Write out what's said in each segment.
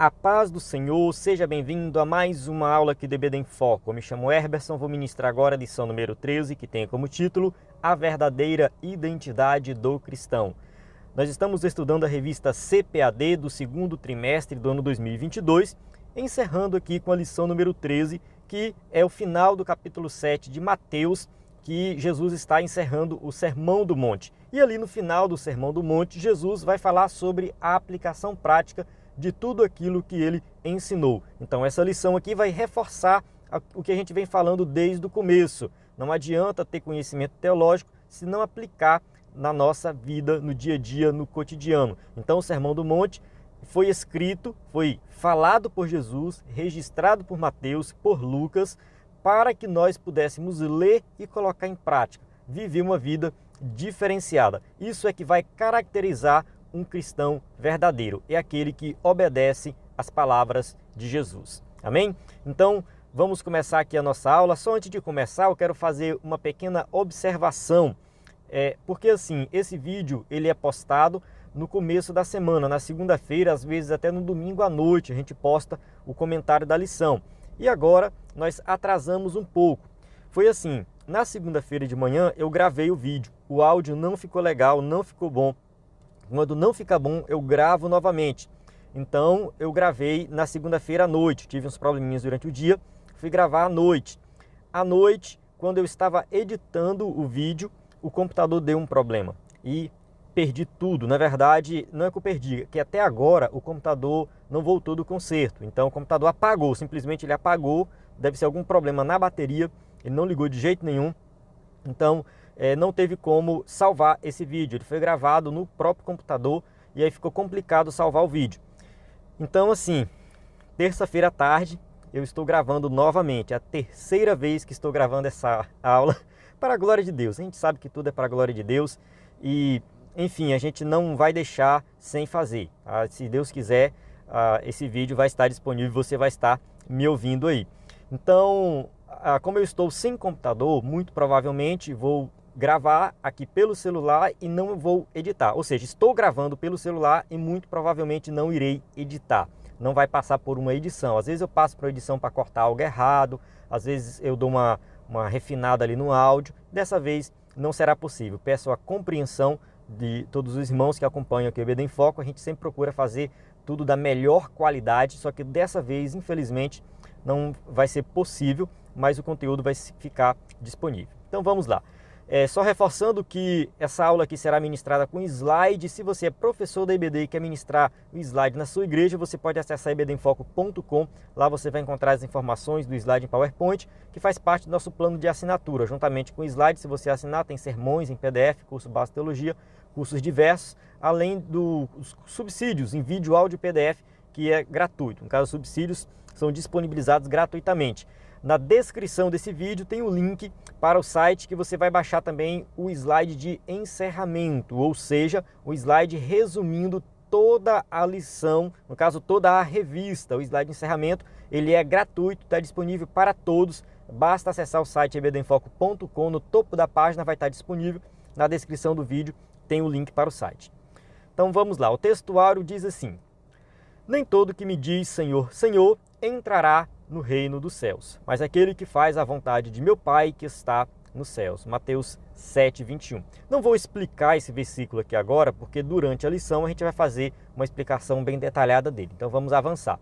A paz do Senhor, seja bem-vindo a mais uma aula aqui do EBD em Foco. Eu me chamo Herberson, vou ministrar agora a lição número 13, que tem como título A Verdadeira Identidade do Cristão. Nós estamos estudando a revista CPAD do segundo trimestre do ano 2022, encerrando aqui com a lição número 13, que é o final do capítulo 7 de Mateus, que Jesus está encerrando o Sermão do Monte. E ali no final do Sermão do Monte, Jesus vai falar sobre a aplicação prática de tudo aquilo que ele ensinou. Então essa lição aqui vai reforçar o que a gente vem falando desde o começo. Não adianta ter conhecimento teológico se não aplicar na nossa vida, no dia a dia, no cotidiano. Então o Sermão do Monte foi escrito, foi falado por Jesus, registrado por Mateus, por Lucas, para que nós pudéssemos ler e colocar em prática, viver uma vida diferenciada. Isso é que vai caracterizar um cristão verdadeiro, é aquele que obedece às palavras de Jesus. Amém? Então, vamos começar aqui a nossa aula. Só antes de começar, eu quero fazer uma pequena observação, porque assim, esse vídeo ele é postado no começo da semana, na segunda-feira, às vezes até no domingo à noite, a gente posta o comentário da lição. E agora nós atrasamos um pouco. Foi assim, na segunda-feira de manhã eu gravei o vídeo, o áudio não ficou legal, não ficou bom. Quando não fica bom, eu gravo novamente. Então, eu gravei na segunda-feira à noite. Tive uns probleminhas durante o dia, fui gravar à noite. À noite, quando eu estava editando o vídeo, o computador deu um problema e perdi tudo. Na verdade, não é que eu perdi, é que até agora o computador não voltou do conserto. Então, o computador apagou, simplesmente ele apagou. Deve ser algum problema na bateria, ele não ligou de jeito nenhum. Então, não teve como salvar esse vídeo. Ele foi gravado no próprio computador e aí ficou complicado salvar o vídeo. Então, assim, terça-feira à tarde eu estou gravando novamente. É a terceira vez que estou gravando essa aula para a glória de Deus. A gente sabe que tudo é para a glória de Deus e, enfim, a gente não vai deixar sem fazer. Se Deus quiser, esse vídeo vai estar disponível e você vai estar me ouvindo aí. Então, como eu estou sem computador, muito provavelmente vou gravar aqui pelo celular e não vou editar. Ou seja, estou gravando pelo celular e muito provavelmente não irei editar. Não vai passar por uma edição. Às vezes eu passo por edição para cortar algo errado, às vezes eu dou uma refinada ali no áudio. Dessa vez não será possível. Peço a compreensão de todos os irmãos que acompanham aqui o EBD em Foco. A gente sempre procura fazer tudo da melhor qualidade, só que dessa vez, infelizmente, não vai ser possível, mas o conteúdo vai ficar disponível. Então vamos lá. Só reforçando que essa aula aqui será ministrada com slide. Se você é professor da EBD e quer ministrar o slide na sua igreja, você pode acessar ebdemfoco.com. Lá você vai encontrar as informações do slide em PowerPoint, que faz parte do nosso plano de assinatura. Juntamente com o slide, se você assinar, tem sermões em PDF, curso básico de teologia, cursos diversos, além dos subsídios em vídeo, áudio e PDF, que é gratuito. No caso, os subsídios são disponibilizados gratuitamente. Na descrição desse vídeo tem o link para o site que você vai baixar também o slide de encerramento, ou seja, o slide resumindo toda a lição, no caso toda a revista. O slide de encerramento, ele é gratuito, está disponível para todos, basta acessar o site ebdemfoco.com, no topo da página vai estar disponível, na descrição do vídeo tem o link para o site. Então vamos lá, o textuário diz assim: nem todo que me diz Senhor, Senhor, entrará no reino dos céus, mas aquele que faz a vontade de meu Pai que está nos céus. Mateus 7, 21. Não vou explicar esse versículo aqui agora, porque durante a lição a gente vai fazer uma explicação bem detalhada dele. Então vamos avançar.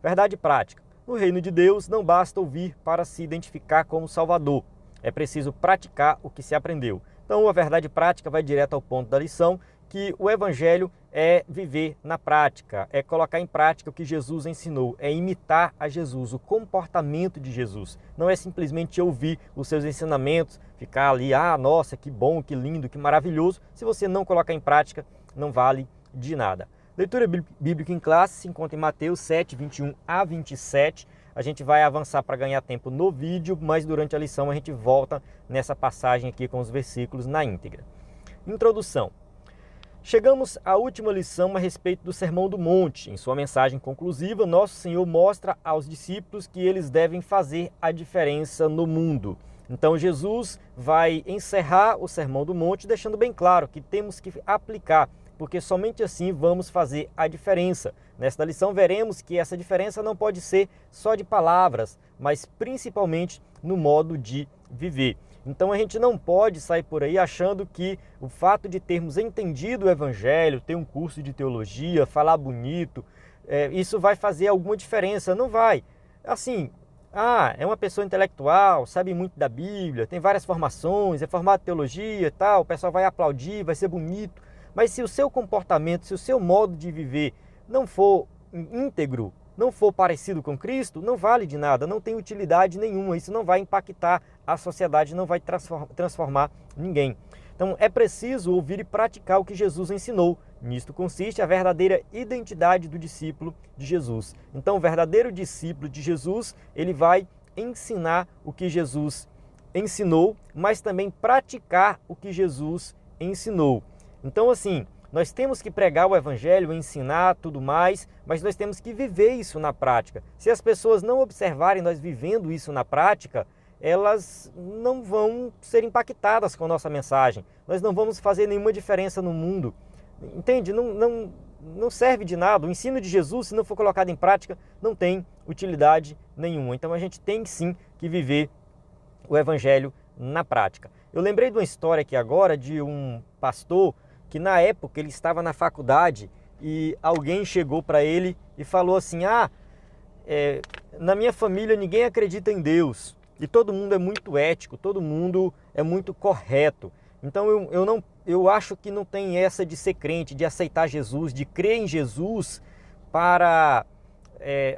Verdade prática. No reino de Deus não basta ouvir para se identificar como Salvador. É preciso praticar o que se aprendeu. Então a verdade prática vai direto ao ponto da lição, que o evangelho é viver na prática, é colocar em prática o que Jesus ensinou, é imitar a Jesus, o comportamento de Jesus. Não é simplesmente ouvir os seus ensinamentos, ficar ali, nossa, que bom, que lindo, que maravilhoso. Se você não colocar em prática, não vale de nada. Leitura bíblica em classe se encontra em Mateus 7, 21 a 27. A gente vai avançar para ganhar tempo no vídeo, mas durante a lição a gente volta nessa passagem aqui com os versículos na íntegra. Introdução. Chegamos à última lição a respeito do Sermão do Monte. Em sua mensagem conclusiva, Nosso Senhor mostra aos discípulos que eles devem fazer a diferença no mundo. Então Jesus vai encerrar o Sermão do Monte, deixando bem claro que temos que aplicar porque somente assim vamos fazer a diferença. Nesta lição veremos que essa diferença não pode ser só de palavras, mas principalmente no modo de viver. Então a gente não pode sair por aí achando que o fato de termos entendido o Evangelho, ter um curso de teologia, falar bonito, isso vai fazer alguma diferença. Não vai. Assim, é uma pessoa intelectual, sabe muito da Bíblia, tem várias formações, é formado em teologia e tal, o pessoal vai aplaudir, vai ser bonito. Mas se o seu comportamento, se o seu modo de viver não for íntegro, não for parecido com Cristo, não vale de nada, não tem utilidade nenhuma, isso não vai impactar a sociedade, não vai transformar ninguém. Então é preciso ouvir e praticar o que Jesus ensinou. Nisto consiste a verdadeira identidade do discípulo de Jesus. Então o verdadeiro discípulo de Jesus, ele vai ensinar o que Jesus ensinou, mas também praticar o que Jesus ensinou. Então assim, nós temos que pregar o Evangelho, ensinar tudo mais, mas nós temos que viver isso na prática. Se as pessoas não observarem nós vivendo isso na prática, elas não vão ser impactadas com a nossa mensagem. Nós não vamos fazer nenhuma diferença no mundo. Entende? Não serve de nada. O ensino de Jesus, se não for colocado em prática, não tem utilidade nenhuma. Então a gente tem sim que viver o Evangelho na prática. Eu lembrei de uma história aqui agora de um pastor que na época ele estava na faculdade e alguém chegou para ele e falou assim, na minha família ninguém acredita em Deus e todo mundo é muito ético, todo mundo é muito correto. Então eu acho que não tem essa de ser crente, de aceitar Jesus, de crer em Jesus para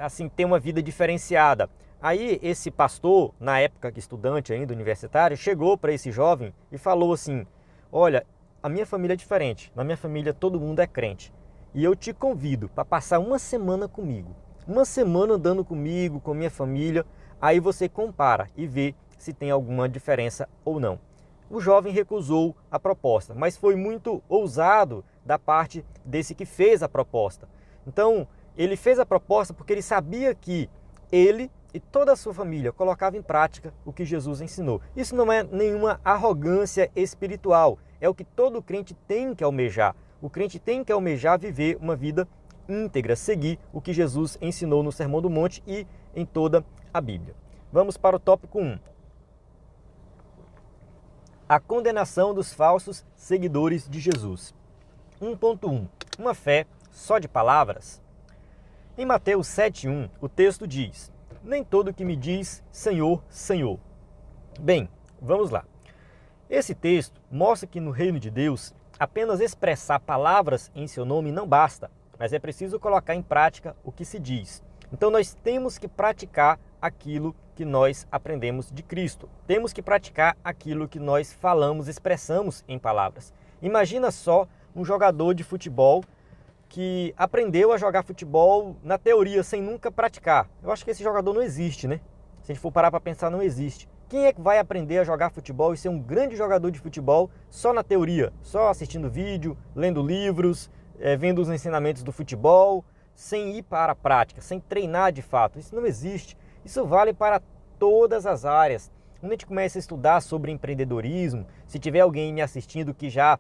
assim ter uma vida diferenciada. Aí esse pastor, na época que estudante ainda, universitário, chegou para esse jovem e falou assim, olha, a minha família é diferente, na minha família todo mundo é crente. E eu te convido para passar uma semana comigo, uma semana andando comigo, com minha família, aí você compara e vê se tem alguma diferença ou não. O jovem recusou a proposta, mas foi muito ousado da parte desse que fez a proposta. Então, ele fez a proposta porque ele sabia que ele e toda a sua família colocava em prática o que Jesus ensinou. Isso não é nenhuma arrogância espiritual, é o que todo crente tem que almejar. O crente tem que almejar viver uma vida íntegra, seguir o que Jesus ensinou no Sermão do Monte e em toda a Bíblia. Vamos para o tópico 1. A condenação dos falsos seguidores de Jesus. 1.1. Uma fé só de palavras? Em Mateus 7.1, o texto diz, nem todo que me diz Senhor, Senhor. Bem, vamos lá. Esse texto mostra que no reino de Deus, apenas expressar palavras em seu nome não basta, mas é preciso colocar em prática o que se diz. Então nós temos que praticar aquilo que nós aprendemos de Cristo. Temos que praticar aquilo que nós falamos, expressamos em palavras. Imagina só um jogador de futebol que aprendeu a jogar futebol na teoria, sem nunca praticar. Eu acho que esse jogador não existe, né? Se a gente for parar para pensar, não existe. Quem é que vai aprender a jogar futebol e ser um grande jogador de futebol só na teoria? Só assistindo vídeo, lendo livros, vendo os ensinamentos do futebol, sem ir para a prática, sem treinar de fato. Isso não existe. Isso vale para todas as áreas. Quando a gente começa a estudar sobre empreendedorismo, se tiver alguém me assistindo que já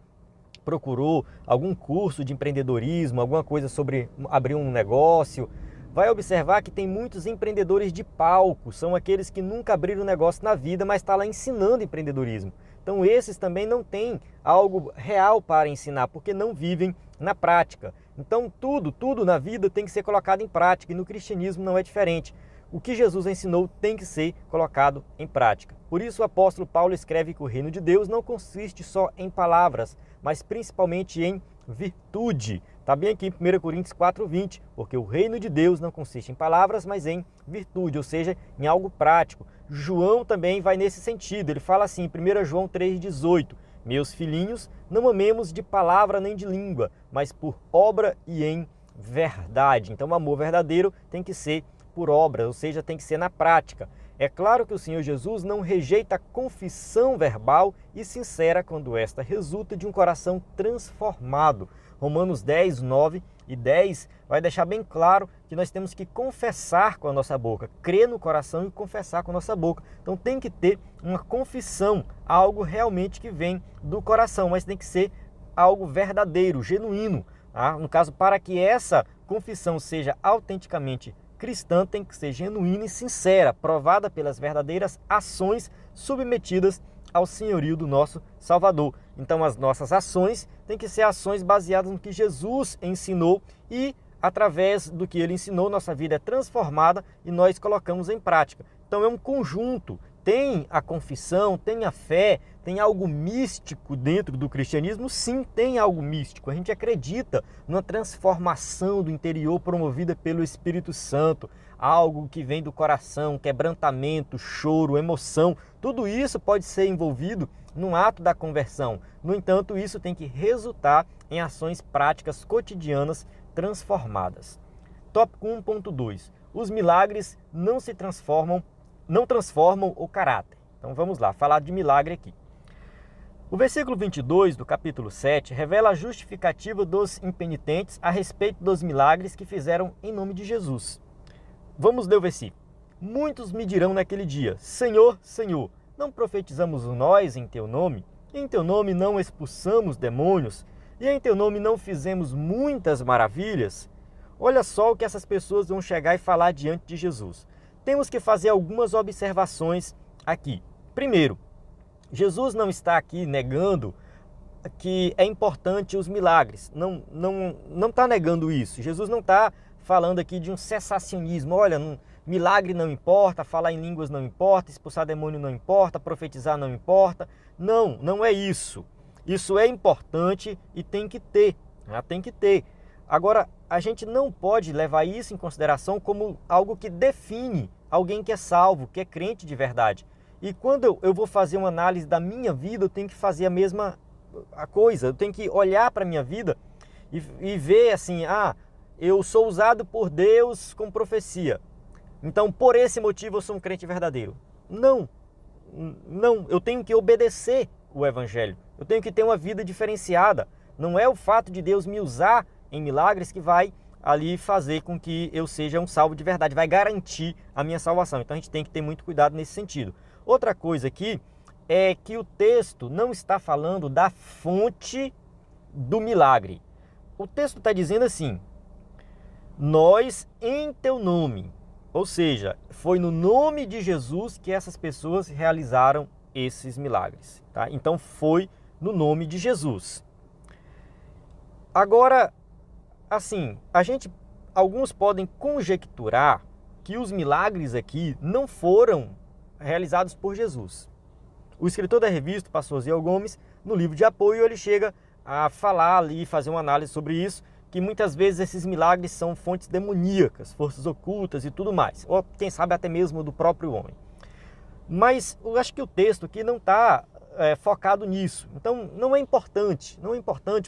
procurou algum curso de empreendedorismo, alguma coisa sobre abrir um negócio, vai observar que tem muitos empreendedores de palco, são aqueles que nunca abriram negócio na vida, mas estão lá ensinando empreendedorismo. Então esses também não têm algo real para ensinar, porque não vivem na prática. Então tudo na vida tem que ser colocado em prática, e no cristianismo não é diferente. O que Jesus ensinou tem que ser colocado em prática. Por isso o apóstolo Paulo escreve que o reino de Deus não consiste só em palavras, mas principalmente em virtude. Está bem aqui em 1 Coríntios 4:20, porque o reino de Deus não consiste em palavras, mas em virtude, ou seja, em algo prático. João também vai nesse sentido, ele fala assim, 1 João 3:18, meus filhinhos, não amemos de palavra nem de língua, mas por obra e em verdade. Então o amor verdadeiro tem que ser por obra, ou seja, tem que ser na prática. É claro que o Senhor Jesus não rejeita a confissão verbal e sincera quando esta resulta de um coração transformado. Romanos 10, 9 e 10 vai deixar bem claro que nós temos que confessar com a nossa boca, crer no coração e confessar com a nossa boca. Então tem que ter uma confissão, algo realmente que vem do coração, mas tem que ser algo verdadeiro, genuíno. Tá? No caso, para que essa confissão seja autenticamente cristã, tem que ser genuína e sincera, provada pelas verdadeiras ações submetidas ao senhorio do nosso Salvador. Então, as nossas ações têm que ser ações baseadas no que Jesus ensinou e, através do que ele ensinou, nossa vida é transformada e nós colocamos em prática. Então, é um conjunto. Tem a confissão, tem a fé, tem algo místico dentro do cristianismo? Sim, tem algo místico. A gente acredita numa transformação do interior promovida pelo Espírito Santo, algo que vem do coração, quebrantamento, choro, emoção. Tudo isso pode ser envolvido num ato da conversão. No entanto, isso tem que resultar em ações práticas cotidianas transformadas. Tópico 1.2. Os milagres não transformam o caráter. Então vamos lá, falar de milagre aqui. O versículo 22 do capítulo 7 revela a justificativa dos impenitentes a respeito dos milagres que fizeram em nome de Jesus. Vamos ler o versículo. Muitos me dirão naquele dia: Senhor, Senhor, não profetizamos nós em teu nome? E em teu nome não expulsamos demônios? E em teu nome não fizemos muitas maravilhas? Olha só o que essas pessoas vão chegar e falar diante de Jesus. Temos que fazer algumas observações aqui. Primeiro, Jesus não está aqui negando que é importante os milagres. Não está negando isso. Jesus não está falando aqui de um cessacionismo. Olha, milagre não importa, falar em línguas não importa, expulsar demônio não importa, profetizar não importa. Não é isso. Isso é importante e tem que ter. Tem que ter. Agora, a gente não pode levar isso em consideração como algo que define alguém que é salvo, que é crente de verdade. E quando eu vou fazer uma análise da minha vida, eu tenho que fazer a mesma coisa. Eu tenho que olhar para a minha vida e ver assim, eu sou usado por Deus com profecia. Então, por esse motivo, eu sou um crente verdadeiro. Não, eu tenho que obedecer o Evangelho. Eu tenho que ter uma vida diferenciada. Não é o fato de Deus me usar em milagres que vai ali fazer com que eu seja um salvo de verdade, vai garantir a minha salvação. Então a gente tem que ter muito cuidado nesse sentido. Outra coisa aqui é que o texto não está falando da fonte do milagre. O texto está dizendo assim: nós em teu nome. Ou seja, foi no nome de Jesus que essas pessoas realizaram esses milagres. Tá? Então foi no nome de Jesus. Agora, assim, alguns podem conjecturar que os milagres aqui não foram realizados por Jesus. O escritor da revista, pastor Ziel Gomes, no livro de apoio, ele chega a falar ali, fazer uma análise sobre isso, que muitas vezes esses milagres são fontes demoníacas, forças ocultas e tudo mais, ou quem sabe até mesmo do próprio homem. Mas eu acho que o texto aqui não está focado nisso. Então não é importante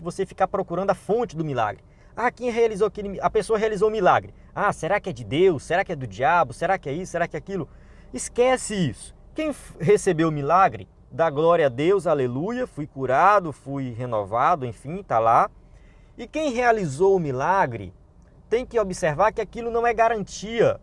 você ficar procurando a fonte do milagre. Quem realizou aquele, a pessoa realizou o milagre. Será que é de Deus? Será que é do diabo? Será que é isso? Será que é aquilo? Esquece isso. Quem recebeu o milagre, dá glória a Deus, aleluia, fui curado, fui renovado, enfim, está lá. E quem realizou o milagre tem que observar que aquilo não é garantia.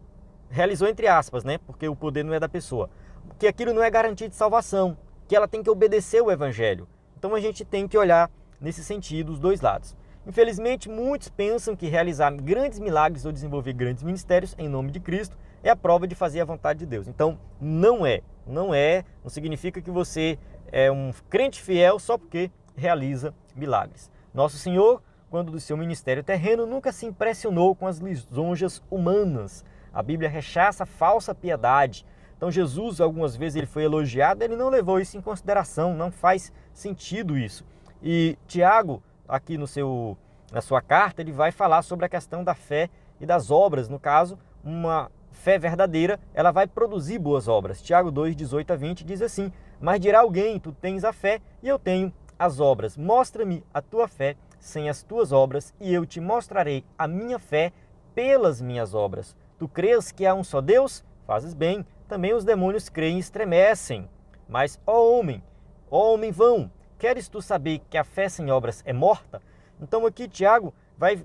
Realizou entre aspas, né? Porque o poder não é da pessoa. Que aquilo não é garantia de salvação. Que ela tem que obedecer o Evangelho. Então a gente tem que olhar nesse sentido os dois lados. Infelizmente, muitos pensam que realizar grandes milagres ou desenvolver grandes ministérios em nome de Cristo é a prova de fazer a vontade de Deus. Então, não significa que você é um crente fiel só porque realiza milagres. Nosso Senhor, quando do seu ministério terreno, nunca se impressionou com as lisonjas humanas. A Bíblia rechaça a falsa piedade. Então Jesus, algumas vezes ele foi elogiado, ele não levou isso em consideração, não faz sentido isso. E Tiago, aqui na sua carta, ele vai falar sobre a questão da fé e das obras. No caso, uma fé verdadeira, ela vai produzir boas obras. Tiago 2, 18 a 20 diz assim: mas dirá alguém, tu tens a fé e eu tenho as obras. Mostra-me a tua fé sem as tuas obras e eu te mostrarei a minha fé pelas minhas obras. Tu crês que há um só Deus? Fazes bem. Também os demônios creem e estremecem. Mas, ó homem vão, queres tu saber que a fé sem obras é morta? Então aqui Tiago vai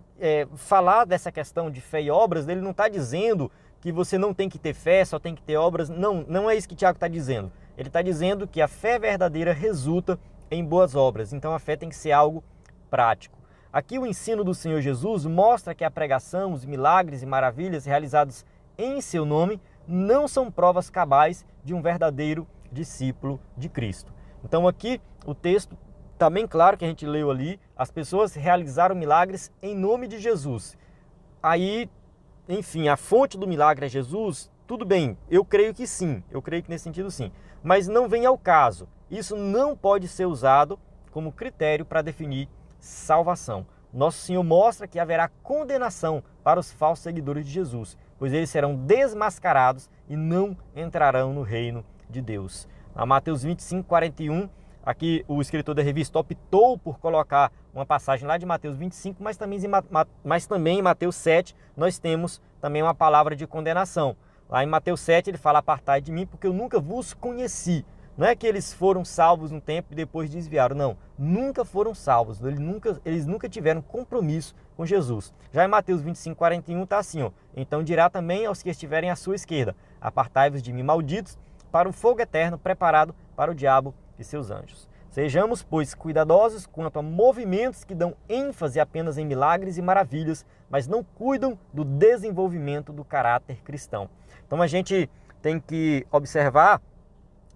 falar dessa questão de fé e obras. Ele não está dizendo que você não tem que ter fé, só tem que ter obras. Não é isso que Tiago está dizendo. Ele está dizendo que a fé verdadeira resulta em boas obras. Então a fé tem que ser algo prático. Aqui o ensino do Senhor Jesus mostra que a pregação, os milagres e maravilhas realizados em seu nome não são provas cabais de um verdadeiro discípulo de Cristo. Então aqui o texto está bem claro que a gente leu ali, as pessoas realizaram milagres em nome de Jesus. Aí, enfim, a fonte do milagre é Jesus, tudo bem, eu creio que sim, eu creio que nesse sentido sim, mas não vem ao caso. Isso não pode ser usado como critério para definir salvação. Nosso Senhor mostra que haverá condenação para os falsos seguidores de Jesus, pois eles serão desmascarados e não entrarão no reino de Deus. A Mateus 25, 41, aqui o escritor da revista optou por colocar uma passagem lá de Mateus 25, mas também em Mateus 7 nós temos também uma palavra de condenação. Lá em Mateus 7 ele fala: apartai de mim, porque eu nunca vos conheci. Não é que eles foram salvos um tempo e depois desviaram, não. Nunca foram salvos, eles nunca tiveram compromisso com Jesus. Já em Mateus 25, 41 está assim, ó: então dirá também aos que estiverem à sua esquerda: apartai-vos de mim, malditos, para o fogo eterno preparado para o diabo e seus anjos. Sejamos, pois, cuidadosos quanto a movimentos que dão ênfase apenas em milagres e maravilhas, mas não cuidam do desenvolvimento do caráter cristão. Então a gente tem que observar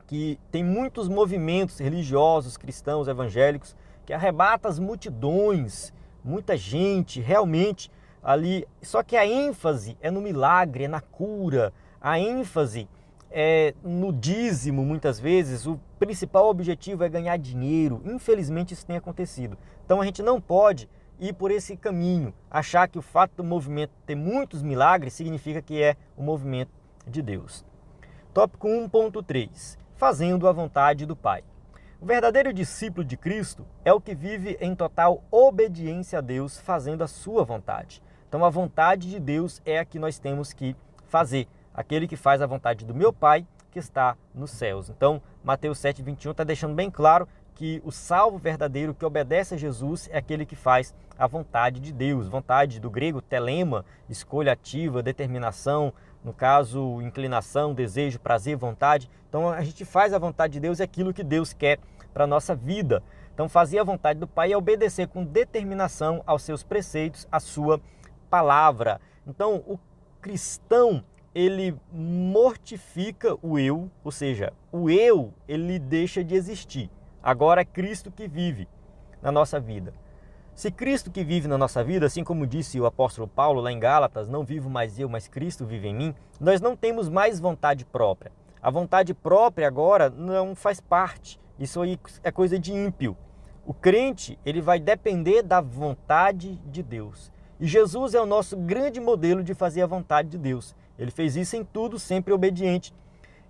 que tem muitos movimentos religiosos, cristãos, evangélicos, que arrebatam as multidões, muita gente realmente ali, só que a ênfase é no milagre, é na cura, a ênfase é no dízimo, muitas vezes, o principal objetivo é ganhar dinheiro. Infelizmente isso tem acontecido. Então a gente não pode ir por esse caminho, achar que o fato do movimento ter muitos milagres significa que é o movimento de Deus. Tópico 1.3. Fazendo a vontade do Pai. O verdadeiro discípulo de Cristo é o que vive em total obediência a Deus, fazendo a sua vontade. Então a vontade de Deus é a que nós temos que fazer. Aquele que faz a vontade do meu Pai que está nos céus. Então Mateus 7:21 está deixando bem claro que o salvo verdadeiro que obedece a Jesus é aquele que faz a vontade de Deus. Vontade do grego telema, escolha ativa, determinação, no caso inclinação, desejo, prazer, vontade. Então a gente faz a vontade de Deus, é aquilo que Deus quer para a nossa vida. Então fazer a vontade do Pai é obedecer com determinação aos seus preceitos, à sua palavra. Então o cristão, ele mortifica o eu, ou seja, o eu ele deixa de existir. Agora é Cristo que vive na nossa vida. Se Cristo que vive na nossa vida, assim como disse o apóstolo Paulo lá em Gálatas, não vivo mais eu, mas Cristo vive em mim, nós não temos mais vontade própria. A vontade própria agora não faz parte. Isso aí é coisa de ímpio. O crente, ele vai depender da vontade de Deus. E Jesus é o nosso grande modelo de fazer a vontade de Deus. Ele fez isso em tudo, sempre obediente.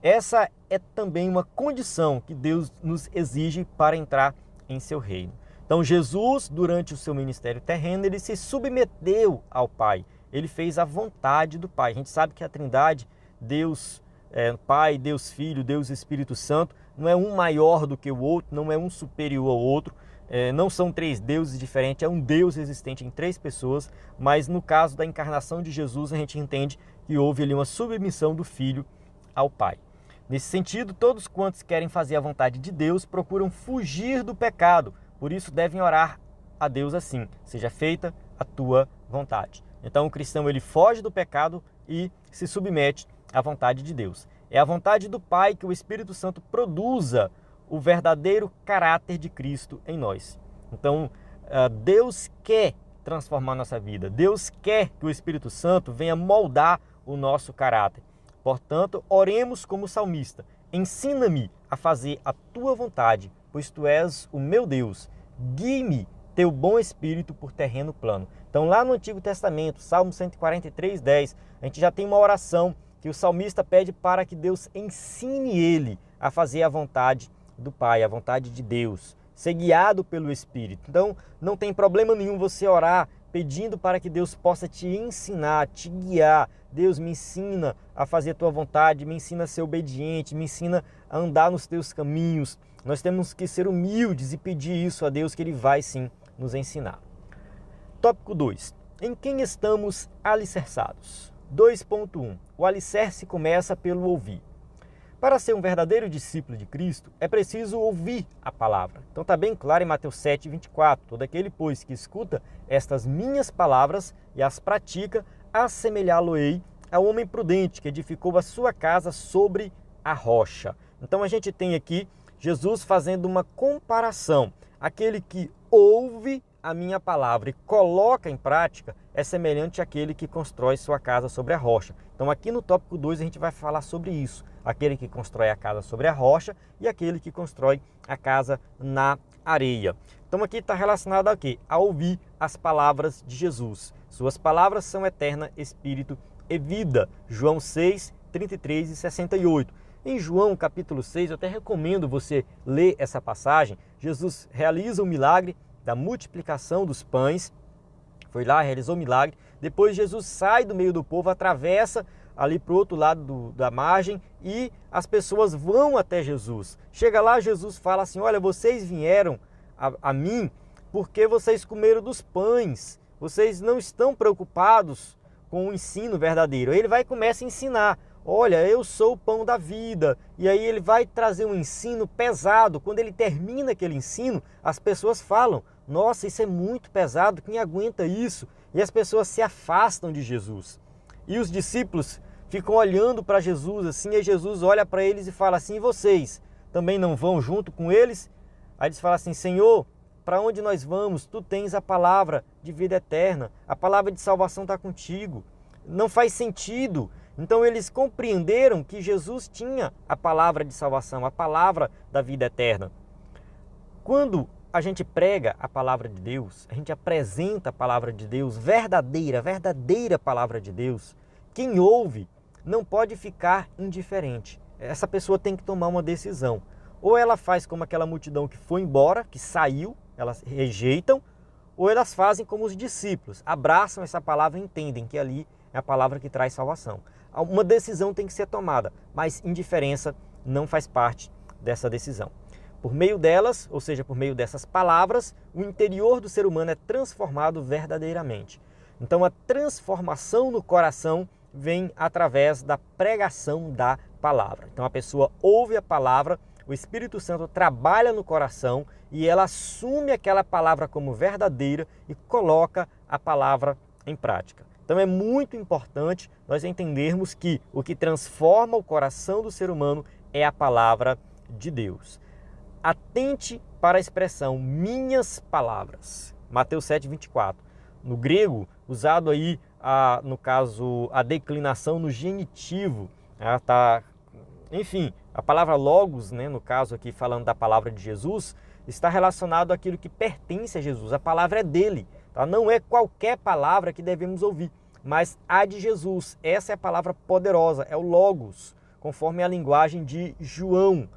Essa é também uma condição que Deus nos exige para entrar em seu reino. Então Jesus, durante o seu ministério terreno, ele se submeteu ao Pai. Ele fez a vontade do Pai. A gente sabe que a Trindade, Deus Pai, Deus Filho, Deus Espírito Santo, não é um maior do que o outro, não é um superior ao outro. Não são três deuses diferentes, é um Deus existente em três pessoas, mas no caso da encarnação de Jesus, a gente entende que houve ali uma submissão do Filho ao Pai. Nesse sentido, todos quantos querem fazer a vontade de Deus procuram fugir do pecado, por isso devem orar a Deus assim: seja feita a tua vontade. Então o cristão ele foge do pecado e se submete à vontade de Deus. É a vontade do Pai que o Espírito Santo produza o verdadeiro caráter de Cristo em nós. Então Deus quer transformar nossa vida, Deus quer que o Espírito Santo venha moldar o nosso caráter. Portanto, oremos como salmista: ensina-me a fazer a tua vontade, pois tu és o meu Deus. Guie-me teu bom espírito por terreno plano. Então lá no Antigo Testamento, Salmo 143:10, a gente já tem uma oração que o salmista pede para que Deus ensine ele a fazer a vontade do Pai, a vontade de Deus, ser guiado pelo Espírito. Então não tem problema nenhum você orar pedindo para que Deus possa te ensinar, te guiar. Deus, me ensina a fazer a tua vontade, me ensina a ser obediente, me ensina a andar nos teus caminhos. Nós temos que ser humildes e pedir isso a Deus, que Ele vai sim nos ensinar. Tópico 2. Em quem estamos alicerçados? 2.1. O alicerce começa pelo ouvir. Para ser um verdadeiro discípulo de Cristo, é preciso ouvir a palavra. Então está bem claro em Mateus 7:24, todo aquele, pois, que escuta estas minhas palavras e as pratica, assemelhá-lo-ei ao homem prudente que edificou a sua casa sobre a rocha. Então a gente tem aqui Jesus fazendo uma comparação. Aquele que ouve a minha palavra e coloca em prática é semelhante àquele que constrói sua casa sobre a rocha. Então aqui no tópico 2 a gente vai falar sobre isso. Aquele que constrói a casa sobre a rocha e aquele que constrói a casa na areia. Então aqui está relacionado a quê? A ouvir as palavras de Jesus. Suas palavras são eterna, espírito e vida. João 6, 33 e 68. Em João capítulo 6, eu até recomendo você ler essa passagem. Jesus realiza o milagre da multiplicação dos pães. Foi lá, realizou o milagre. Depois Jesus sai do meio do povo, atravessa ali para o outro lado da margem e as pessoas vão até Jesus. Chega lá, Jesus fala assim, olha, vocês vieram a mim porque vocês comeram dos pães. Vocês não estão preocupados com o ensino verdadeiro. Ele vai e começa a ensinar. Olha, eu sou o pão da vida. E aí ele vai trazer um ensino pesado. Quando ele termina aquele ensino, as pessoas falam, nossa, isso é muito pesado, quem aguenta isso? E as pessoas se afastam de Jesus. E os discípulos ficam olhando para Jesus assim, e Jesus olha para eles e fala assim, e vocês também não vão junto com eles? Aí eles falam assim, Senhor, para onde nós vamos? Tu tens a palavra de vida eterna, a palavra de salvação está contigo. Não faz sentido. Então eles compreenderam que Jesus tinha a palavra de salvação, a palavra da vida eterna. Quando a gente prega a palavra de Deus, a gente apresenta a palavra de Deus, verdadeira palavra de Deus, quem ouve não pode ficar indiferente. Essa pessoa tem que tomar uma decisão. Ou ela faz como aquela multidão que foi embora, que saiu, elas rejeitam, ou elas fazem como os discípulos, abraçam essa palavra e entendem que ali é a palavra que traz salvação. Uma decisão tem que ser tomada, mas indiferença não faz parte dessa decisão. Por meio delas, ou seja, por meio dessas palavras, o interior do ser humano é transformado verdadeiramente. Então a transformação no coração vem através da pregação da palavra. Então a pessoa ouve a palavra, o Espírito Santo trabalha no coração e ela assume aquela palavra como verdadeira e coloca a palavra em prática. Então é muito importante nós entendermos que o que transforma o coração do ser humano é a palavra de Deus. Atente para a expressão minhas palavras. Mateus 7:24. No grego, usado aí, no caso, a declinação no genitivo. Enfim, a palavra logos, né, no caso aqui falando da palavra de Jesus, está relacionado àquilo que pertence a Jesus. A palavra é dele. Tá? Não é qualquer palavra que devemos ouvir, mas a de Jesus. Essa é a palavra poderosa, é o logos, conforme a linguagem de João.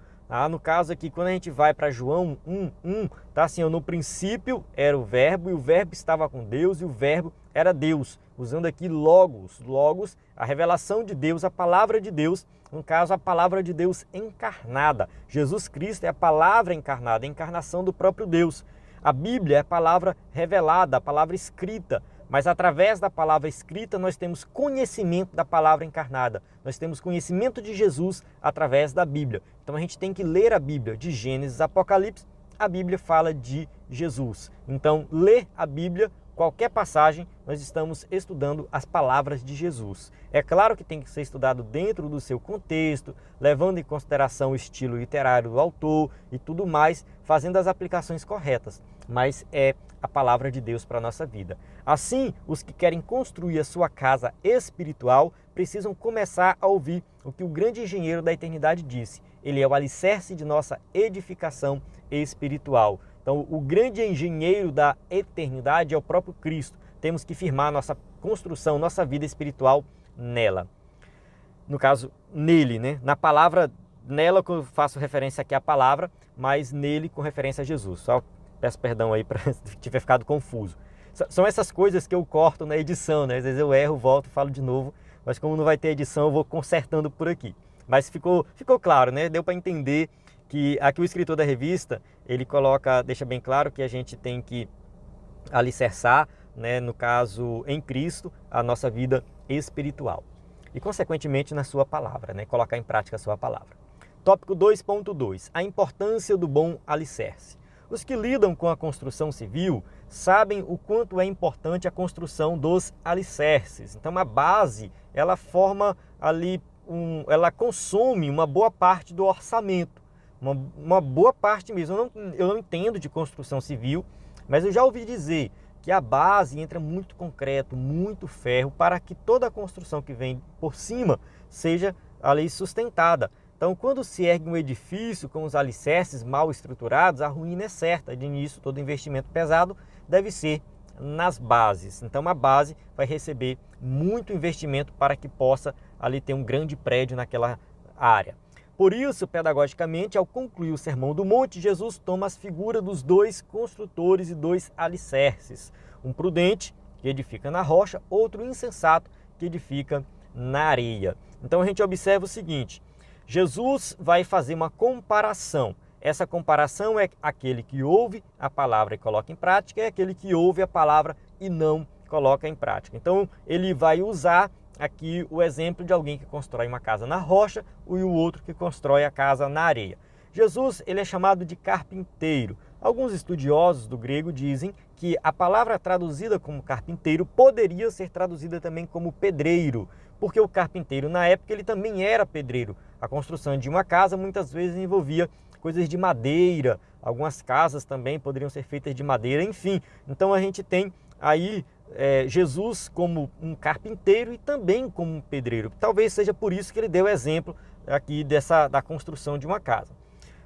No caso aqui, quando a gente vai para João 1:1, tá assim, no princípio era o verbo, e o verbo estava com Deus, e o verbo era Deus. Usando aqui logos, a revelação de Deus, a palavra de Deus, no caso a palavra de Deus encarnada. Jesus Cristo é a palavra encarnada, a encarnação do próprio Deus. A Bíblia é a palavra revelada, a palavra escrita. Mas através da palavra escrita nós temos conhecimento da palavra encarnada. Nós temos conhecimento de Jesus através da Bíblia. Então a gente tem que ler a Bíblia de Gênesis a Apocalipse. A Bíblia fala de Jesus. Então ler a Bíblia, qualquer passagem, nós estamos estudando as palavras de Jesus. É claro que tem que ser estudado dentro do seu contexto, levando em consideração o estilo literário do autor e tudo mais, fazendo as aplicações corretas. Mas é a palavra de Deus para a nossa vida. Assim, os que querem construir a sua casa espiritual precisam começar a ouvir o que o grande engenheiro da eternidade disse. Ele é o alicerce de nossa edificação espiritual. Então, o grande engenheiro da eternidade é o próprio Cristo. Temos que firmar nossa construção, nossa vida espiritual nela. No caso, nele, né? Na palavra, nela que eu faço referência aqui à palavra, mas nele com referência a Jesus. Só peço perdão aí para tiver ficado confuso. São essas coisas que eu corto na edição, né? Às vezes eu erro, volto, falo de novo, mas como não vai ter edição, eu vou consertando por aqui. Mas ficou claro, né? Deu para entender que aqui o escritor da revista, ele deixa bem claro que a gente tem que alicerçar, né, no caso, em Cristo, a nossa vida espiritual. E, consequentemente, na sua palavra, né? Colocar em prática a sua palavra. Tópico 2.2. A importância do bom alicerce. Os que lidam com a construção civil sabem o quanto é importante a construção dos alicerces. Então a base, ela forma ali, ela consome uma boa parte do orçamento. Uma boa parte mesmo. Eu não entendo de construção civil, mas eu já ouvi dizer que a base entra muito concreto, muito ferro, para que toda a construção que vem por cima seja ali sustentada. Então, quando se ergue um edifício com os alicerces mal estruturados, a ruína é certa. De início, todo investimento pesado deve ser nas bases. Então, a base vai receber muito investimento para que possa ali ter um grande prédio naquela área. Por isso, pedagogicamente, ao concluir o Sermão do Monte, Jesus toma as figuras dos dois construtores e dois alicerces. Um prudente, que edifica na rocha, outro insensato, que edifica na areia. Então, a gente observa o seguinte: Jesus vai fazer uma comparação. Essa comparação é aquele que ouve a palavra e coloca em prática, é aquele que ouve a palavra e não coloca em prática. Então, ele vai usar aqui o exemplo de alguém que constrói uma casa na rocha e o outro que constrói a casa na areia. Jesus, ele é chamado de carpinteiro. Alguns estudiosos do grego dizem que a palavra traduzida como carpinteiro poderia ser traduzida também como pedreiro, porque o carpinteiro na época ele também era pedreiro. A construção de uma casa muitas vezes envolvia coisas de madeira, algumas casas também poderiam ser feitas de madeira, enfim. Então a gente tem aí Jesus como um carpinteiro e também como um pedreiro. Talvez seja por isso que ele deu exemplo aqui da construção de uma casa.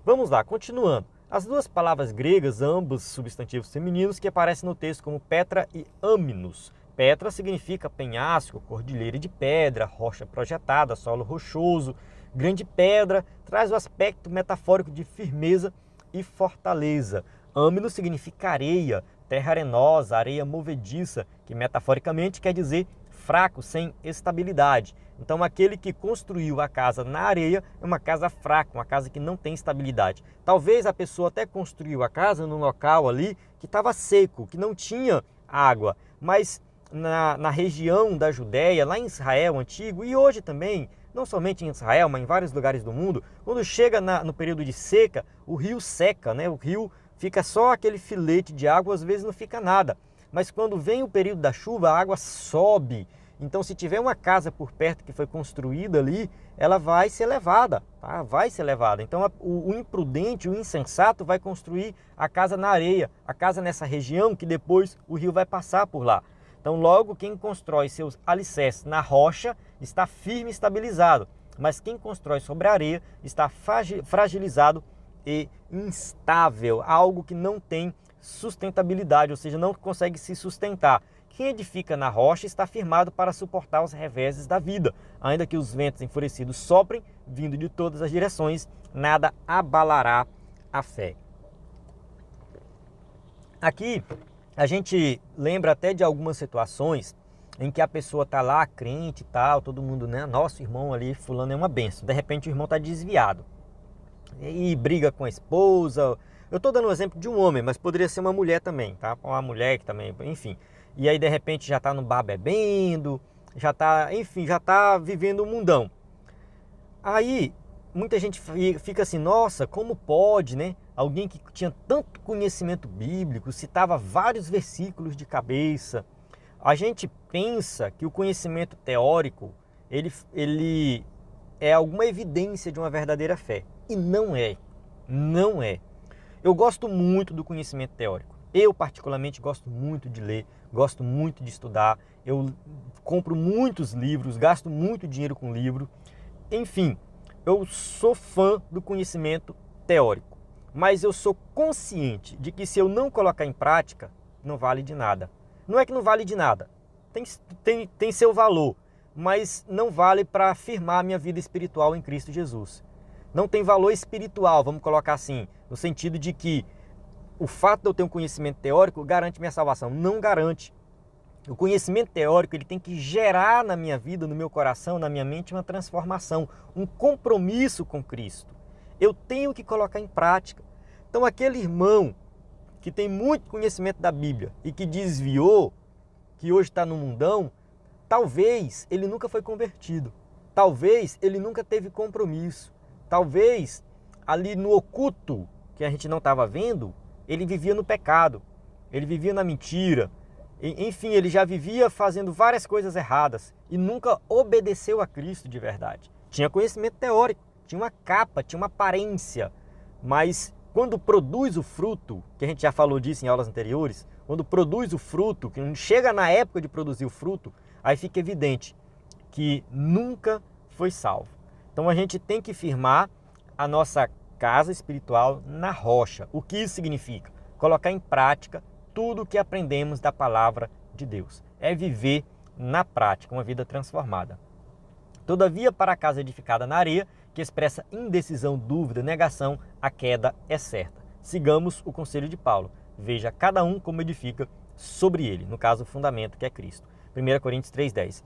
Vamos lá, continuando. As duas palavras gregas, ambos substantivos femininos, que aparecem no texto como Petra e Amnos. Petra significa penhasco, cordilheira de pedra, rocha projetada, solo rochoso. Grande pedra traz o aspecto metafórico de firmeza e fortaleza. Amnos significa areia, terra arenosa, areia movediça, que metaforicamente quer dizer fraco, sem estabilidade. Então aquele que construiu a casa na areia é uma casa fraca, uma casa que não tem estabilidade. Talvez a pessoa até construiu a casa num local ali que estava seco, que não tinha água, mas na região da Judéia, lá em Israel antigo, e hoje também, não somente em Israel, mas em vários lugares do mundo, quando chega no período de seca, o rio seca, né? O rio fica só aquele filete de água, às vezes não fica nada. Mas quando vem o período da chuva, a água sobe. Então, se tiver uma casa por perto que foi construída ali, ela vai ser levada, tá? Vai ser levada. Então, o imprudente, o insensato vai construir a casa na areia, a casa nessa região que depois o rio vai passar por lá. Então, logo, quem constrói seus alicerces na rocha está firme e estabilizado. Mas quem constrói sobre a areia está fragilizado e instável, algo que não tem sustentabilidade, ou seja, não consegue se sustentar. Quem edifica na rocha está firmado para suportar os reveses da vida. Ainda que os ventos enfurecidos soprem, vindo de todas as direções, nada abalará a fé. Aqui a gente lembra até de algumas situações em que a pessoa está lá, crente e tal, todo mundo, né? Nosso irmão ali, fulano é uma bênção. De repente o irmão está desviado e briga com a esposa. Eu estou dando o exemplo de um homem, mas poderia ser uma mulher também, tá? Uma mulher que também, enfim. E aí de repente já está no bar bebendo, já está, enfim, já está vivendo um mundão. Aí muita gente fica assim, nossa, como pode, né? Alguém que tinha tanto conhecimento bíblico, citava vários versículos de cabeça. A gente pensa que o conhecimento teórico, ele é alguma evidência de uma verdadeira fé. E não é. Não é. Eu gosto muito do conhecimento teórico. Eu, particularmente, gosto muito de ler, gosto muito de estudar. Eu compro muitos livros, gasto muito dinheiro com livro. Enfim, eu sou fã do conhecimento teórico. Mas eu sou consciente de que se eu não colocar em prática, não vale de nada. Não é que não vale de nada. Tem seu valor, mas não vale para afirmar a minha vida espiritual em Cristo Jesus. Não tem valor espiritual, vamos colocar assim, no sentido de que o fato de eu ter um conhecimento teórico garante minha salvação. Não garante. O conhecimento teórico ele tem que gerar na minha vida, no meu coração, na minha mente, uma transformação, um compromisso com Cristo. Eu tenho que colocar em prática. Então aquele irmão que tem muito conhecimento da Bíblia e que desviou, que hoje está no mundão, talvez ele nunca foi convertido. Talvez ele nunca teve compromisso. talvez ali no oculto, que a gente não estava vendo, ele vivia no pecado, ele vivia na mentira, enfim, ele já vivia fazendo várias coisas erradas e nunca obedeceu a Cristo de verdade. Tinha conhecimento teórico, tinha uma capa, tinha uma aparência, mas quando produz o fruto, que a gente já falou disso em aulas anteriores, quando produz o fruto, que chega na época de produzir o fruto, aí fica evidente que nunca foi salvo. Então a gente tem que firmar a nossa casa espiritual na rocha. O que isso significa? Colocar em prática tudo o que aprendemos da palavra de Deus. É viver na prática uma vida transformada. Todavia, para a casa edificada na areia, que expressa indecisão, dúvida, negação, a queda é certa. Sigamos o conselho de Paulo. Veja cada um como edifica sobre ele, no caso o fundamento que é Cristo. 1 Coríntios 3,10.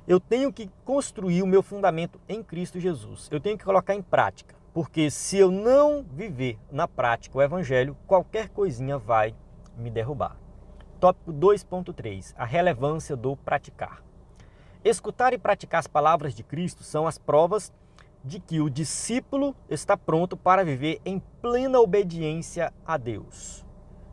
Eu tenho que construir o meu fundamento em Cristo Jesus. Eu tenho que colocar em prática, porque se eu não viver na prática o evangelho, qualquer coisinha vai me derrubar. Tópico 2.3. A relevância do praticar. Escutar e praticar as palavras de Cristo são as provas de que o discípulo está pronto para viver em plena obediência a Deus.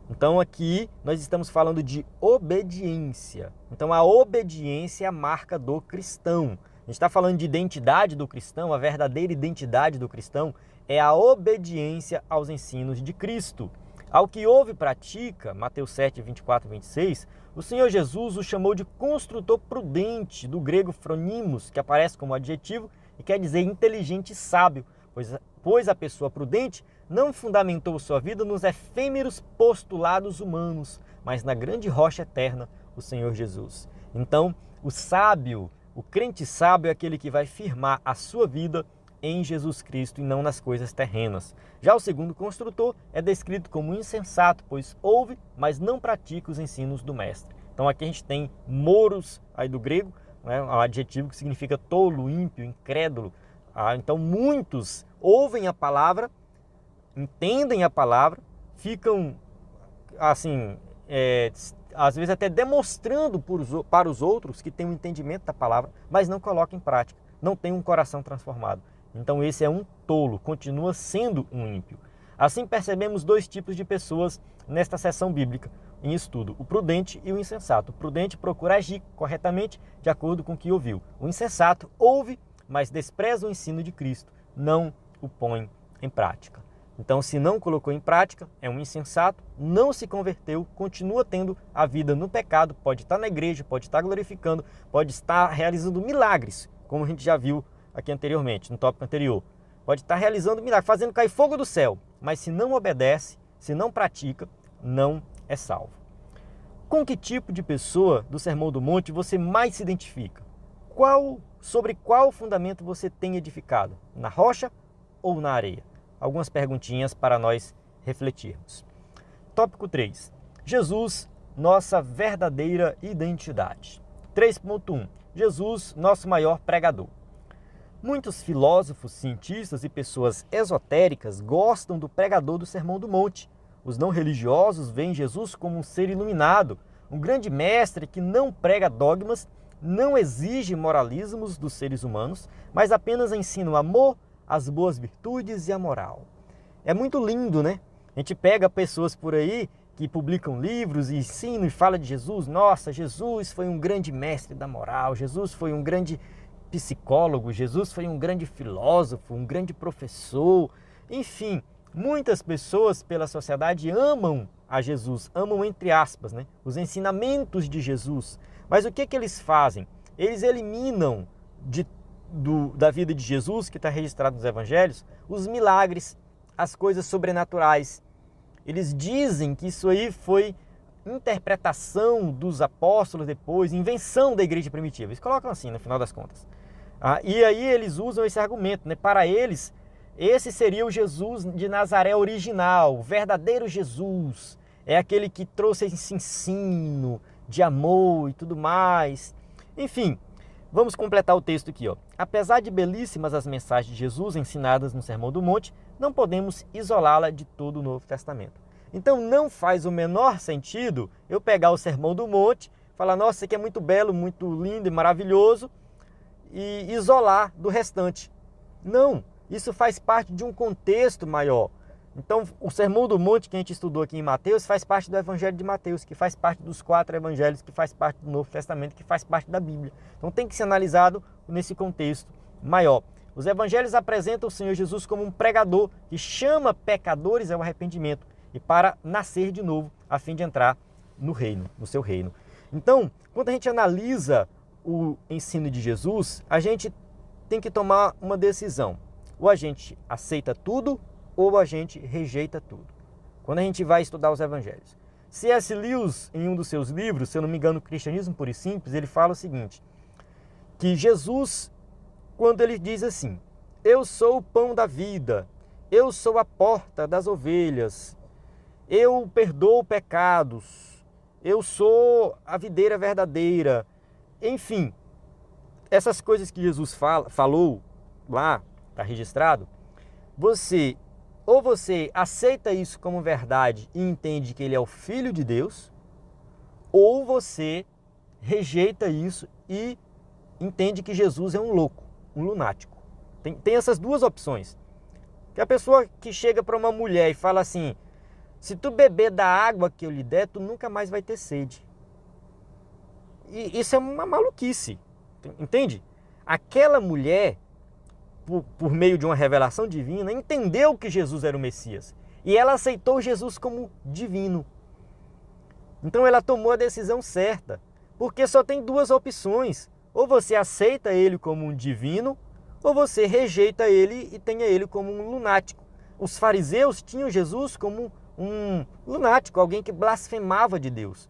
Então aqui nós estamos falando de obediência. Então a obediência é a marca do cristão. A gente está falando de identidade do cristão, a verdadeira identidade do cristão é a obediência aos ensinos de Cristo. Ao que ouve e pratica, Mateus 7, 24 e 26, o Senhor Jesus o chamou de construtor prudente, do grego phronimos, que aparece como adjetivo e quer dizer inteligente e sábio, pois a pessoa prudente não fundamentou sua vida nos efêmeros postulados humanos, mas na grande rocha eterna, o Senhor Jesus. Então, o sábio, o crente sábio é aquele que vai firmar a sua vida em Jesus Cristo e não nas coisas terrenas. Já o segundo construtor é descrito como insensato, pois ouve, mas não pratica os ensinos do mestre. Então aqui a gente tem moros, aí do grego, né, um adjetivo que significa tolo, ímpio, incrédulo. Então muitos ouvem a palavra, entendem a palavra, ficam assim, às vezes até demonstrando para os outros que têm um entendimento da palavra, mas não colocam em prática, não tem um coração transformado. Então esse é um tolo, continua sendo um ímpio. Assim percebemos dois tipos de pessoas nesta seção bíblica em estudo, o prudente e o insensato. O prudente procura agir corretamente de acordo com o que ouviu. O insensato ouve, mas despreza o ensino de Cristo, não o põe em prática. Então, se não colocou em prática, é um insensato, não se converteu, continua tendo a vida no pecado, pode estar na igreja, pode estar glorificando, pode estar realizando milagres, como a gente já viu aqui anteriormente, no tópico anterior. Pode estar realizando milagres, fazendo cair fogo do céu, mas se não obedece, se não pratica, não é salvo. Com que tipo de pessoa do Sermão do Monte você mais se identifica? Sobre qual fundamento você tem edificado? Na rocha ou na areia? Algumas perguntinhas para nós refletirmos. Tópico 3. Jesus, nossa verdadeira identidade. 3.1. Jesus, nosso maior pregador. Muitos filósofos, cientistas e pessoas esotéricas gostam do pregador do Sermão do Monte. Os não religiosos veem Jesus como um ser iluminado, um grande mestre que não prega dogmas, não exige moralismos dos seres humanos, mas apenas ensina o amor, as boas virtudes e a moral. É muito lindo, né? A gente pega pessoas por aí que publicam livros e ensinam e falam de Jesus. Nossa, Jesus foi um grande mestre da moral, Jesus foi um grande psicólogo, Jesus foi um grande filósofo, um grande professor. Enfim, muitas pessoas pela sociedade amam a Jesus, amam entre aspas, né? Os ensinamentos de Jesus. Mas o que eles fazem? Eles eliminam da vida de Jesus, que está registrado nos evangelhos, os milagres, as coisas sobrenaturais. Eles dizem que isso aí foi interpretação dos apóstolos depois, invenção da igreja primitiva. Eles colocam assim, no final das contas. E aí eles usam esse argumento, né? Para eles, esse seria o Jesus de Nazaré original, o verdadeiro Jesus. É aquele que trouxe esse ensino de amor e tudo mais. Enfim, vamos completar o texto aqui, ó. Apesar de belíssimas as mensagens de Jesus ensinadas no Sermão do Monte, não podemos isolá-la de todo o Novo Testamento. Então não faz o menor sentido eu pegar o Sermão do Monte, falar, nossa, isso aqui é muito belo, muito lindo e maravilhoso, e isolar do restante. Não, Isso faz parte de um contexto maior. Então, o Sermão do Monte que a gente estudou aqui em Mateus faz parte do Evangelho de Mateus, que faz parte dos 4 evangelhos, que faz parte do Novo Testamento, que faz parte da Bíblia. Então, tem que ser analisado nesse contexto maior. Os evangelhos apresentam o Senhor Jesus como um pregador que chama pecadores ao arrependimento e para nascer de novo, a fim de entrar no reino, no seu reino. Então, quando a gente analisa o ensino de Jesus, a gente tem que tomar uma decisão. Ou a gente aceita tudo, ou a gente rejeita tudo. Quando a gente vai estudar os evangelhos. C.S. Lewis, em um dos seus livros, se eu não me engano, Cristianismo Puro e Simples, ele fala o seguinte, que Jesus, quando ele diz assim, eu sou o pão da vida, eu sou a porta das ovelhas, eu perdoo pecados, eu sou a videira verdadeira, enfim, essas coisas que Jesus falou lá, está registrado, ou você aceita isso como verdade e entende que ele é o Filho de Deus, ou você rejeita isso e entende que Jesus é um louco, um lunático. Tem essas duas opções. Que a pessoa que chega para uma mulher e fala assim, se tu beber da água que eu lhe der, tu nunca mais vai ter sede. E isso é uma maluquice, entende? Aquela mulher, por meio de uma revelação divina, entendeu que Jesus era o Messias. E ela aceitou Jesus como divino. Então ela tomou a decisão certa. Porque só tem duas opções. Ou você aceita ele como um divino, ou você rejeita ele e tenha ele como um lunático. Os fariseus tinham Jesus como um lunático, alguém que blasfemava de Deus.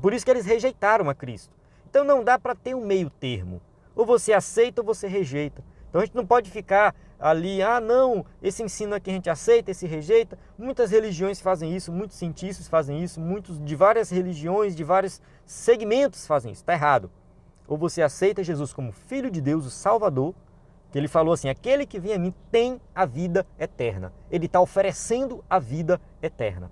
Por isso que eles rejeitaram a Cristo. Então não dá para ter um meio termo. Ou você aceita ou você rejeita. Então a gente não pode ficar ali, não, esse ensino aqui a gente aceita, esse rejeita. Muitas religiões fazem isso, muitos cientistas fazem isso, muitos de várias religiões, de vários segmentos fazem isso. Está errado. Ou você aceita Jesus como Filho de Deus, o Salvador, que ele falou assim, aquele que vem a mim tem a vida eterna. Ele está oferecendo a vida eterna.